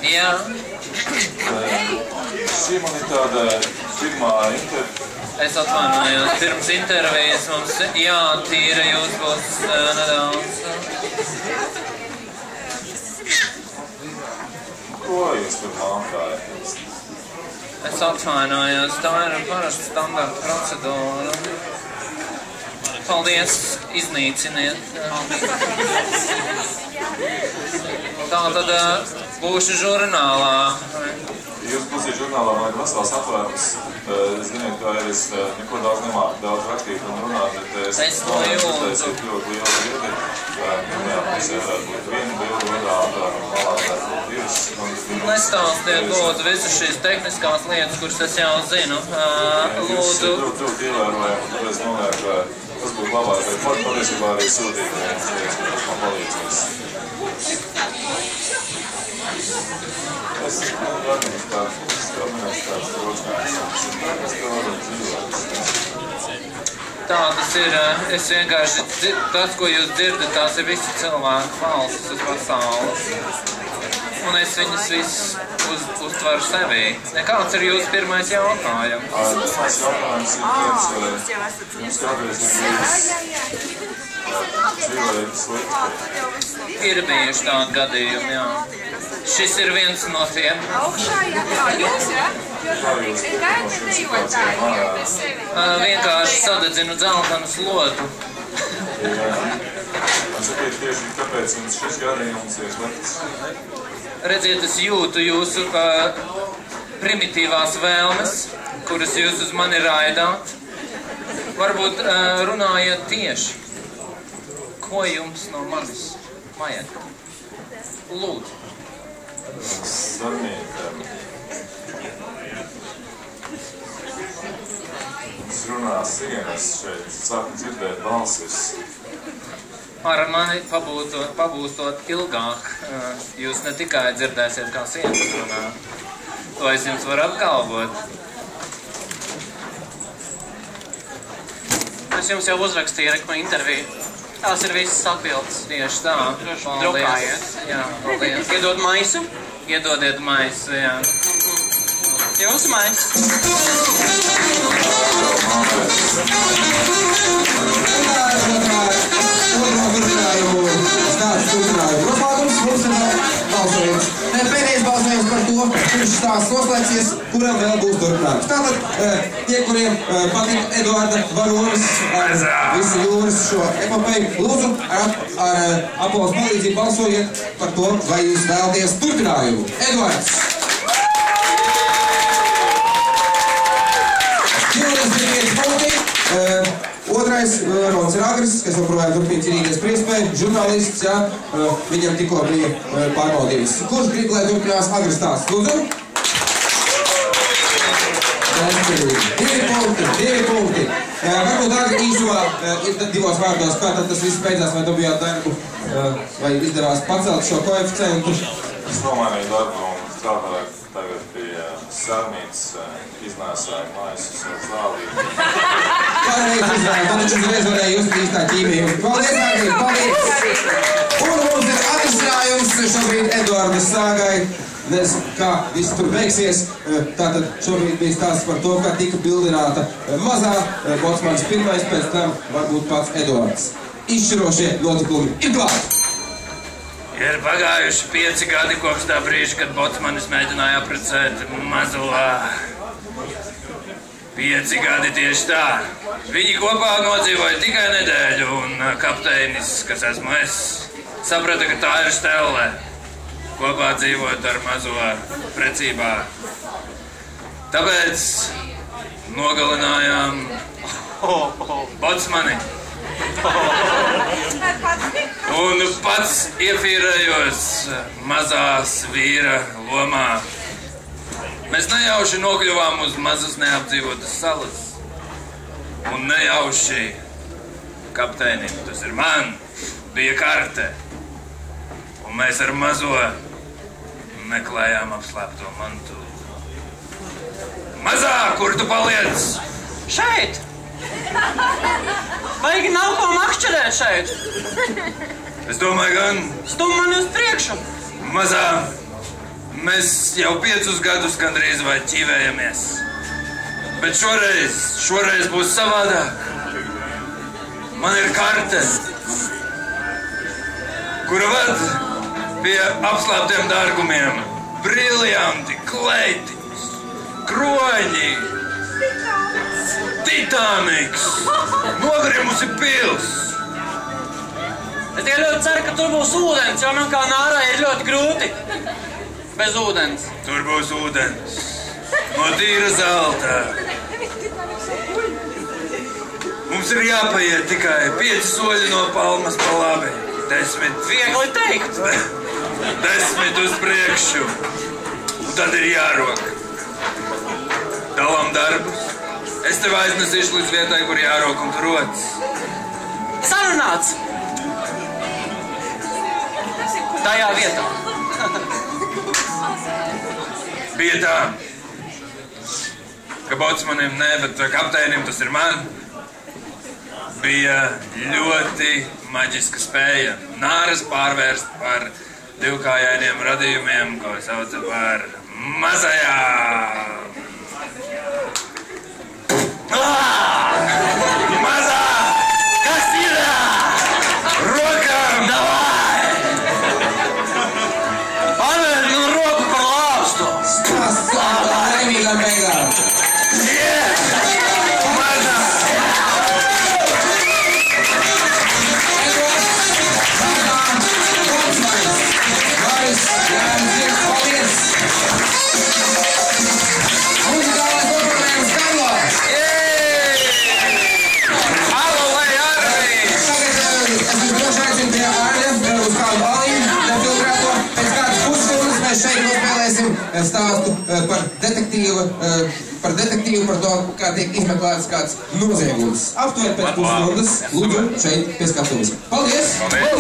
Jā. Šī man ir tāda pirmā intervija. Es atvainojos, pirms intervijas mums jātīra, jūs būs nedaudz. Ko jūs tur mākājat? Es atvainojos, tā ir parasta standarta procedūra. Paldies, iznīciniet. Tā tad būšu žurnālā. Jūs būsiet žurnālā, man ir vesels atvērums. Ziniet, ka es neko daudz rakstīt un runāt, bet es jūtu ļoti lielu bildi. Pirmajā pusē varētu būt viena bildi, otrā atvēruma malā varētu būt divas. Nestāstiet, lūdzu, visas šīs tehniskās lietas, kuras es jau zinu. Lūdzu. Jūs ļoti ievērojami, un es domāju, ka tas būtu labāk, bet patiesībā arī sūtīt, ka tas man palīdzēs. Es varbūt tāds drošināts. Tā tas ir. Es vienkārši, tas, ko jūs dzirdat, tās ir visi cilvēku balsis uz pasaules. Un es viņus visus uztveru sevī. Kāds ir jūsu pirmais jautājums? Pirmais jautājums ir jums kādreiz dzīvojat slikti? Ir bijuši tādi gadījumi, jā. Šis ir viens no tiem. Vienkārši sadedzinu dzeltenu slotu. Sakiet tieši, kāpēc jums šis gadījums ir slikts? Redziet, es jūtu jūsu primitīvās vēlmes, kuras jūs uz mani raidāt. Varbūt runājiet tieši. Ko jums no manis vajag? Lūdzu. Sarniekam. Mums runā sienas šeit, sāku dzirdēt balsis. Ar mani pabūstot ilgāk, jūs ne tikai dzirdēsiet, kā sienas runā. To es jums varu apgalvot. Es jums jau uzrakstīju rekma interviju. Tās ir visas atbildes. Tieši tā. Drukājiet. Jā, paldies. Iedod maisu? Iedodiet maisu, jā. Jūsu maisu. Pēdējais balsojums par to, kurš stāsts noslēgsies, kuram vēl būs turpinājums. Tātad, tie, kuriem patīk Eduarda Varonas, visu jūras šo epopeju, lūdzu, ar Apolas palīdzību balsojiet par to, vai jūs vēlaties turpinājumu. Eduards! 25 punkti. Otrais Rons Ragris, kas joprojām turpina cīnīties par iespēju, žurnālists, jā, viņam tikko bija pārbaudījums. Kurš grib, lai turpinās Agris stāsts? Lūdzu? 2 punkti. Varbūt Agri īsumā, divos vārdos, kā tad tas viss beidzās, vai dabījāt darbu, vai izdevās pacelt šo koeficientu? Es nomainīju darbu un strādāju tagad pie sarmītes, iznēsāju maisus ar zālību. Pārreiz izvēlēt, tad taču uzreiz varēja just īstā ķīmiju. Paldies, Agri, paldies! Un mums ir atrisinājums šobrīd Eduardas sāgai. Nezinu, kā viss tur beigsies. Tātad šobrīd bija stāsts par to, kā tika bildināta mazā Botsmanis pirmais, pēc tam varbūt pats Eduards. Izšķirošie notikumi ir klāt! Ir pagājuši 5 gadi kopš tā brīža, kad Botsmanis mēģināja apprecēt mazo. 5 gadi tieši tā. Viņi kopā nodzīvoja tikai nedēļu, un kapteinis, kas esmu es, saprata, ka tā ir Stelle. Kopā dzīvot ar mazo precībā. Tāpēc nogalinājām Botsmani. Un pats iefīrējos mazās vīra lomā. Mēs nejauši nokļuvām uz mazas neapdzīvotas salas. Un nejauši kapteinim, tas ir man, bija karte. Un mēs ar mazo meklējām apslēpto mantu. Mazā, kur tu paliec? Šeit! Baigi nav ko makšķerēt šeit. Es domāju, gan Stum mani uz priekšu. mazā, Mēs jau 5 gadus gandrīz vai ķīvējamies. Bet šoreiz būs savādāk. Man ir karte, kura ved pie apslēptiem dārgumiem. Briljanti, kleitiņas, kroņi, Titaniks, nogrimusi pils. Es tikai ļoti ceru, ka tur būs ūdens, jo man kā nārai ir ļoti grūti bez ūdens. Tur būs ūdens, no tīra zelta. Mums ir jāpaiet tikai 5 soļi no palmas pa labi. 10. Viegli teikt. 10 uz priekšu. Un tad ir jārok. Dalām darbus. Es tev aiznesīšu līdz vietai, kur jārok un tur rodas. Sarunāts. Tajā vietā. Bija tā, ka bocmanim ne, bet kapteinim, tas ir man, bija ļoti maģiska spēja nāras pārvērst par divkājainiem radījumiem, ko sauca par mazajām. Mazā! Kas ir? Rokām! Davai! Pavēr man roku par lāstu! Stāsts laimīgām beigām! Mazā! Stāstu par detektīvu, par to, kā tiek izmeklēts kāds noziegums. Aptuveni pēc pusstundas, lūdzu, šeit pie skatuves. Paldies! Paldies!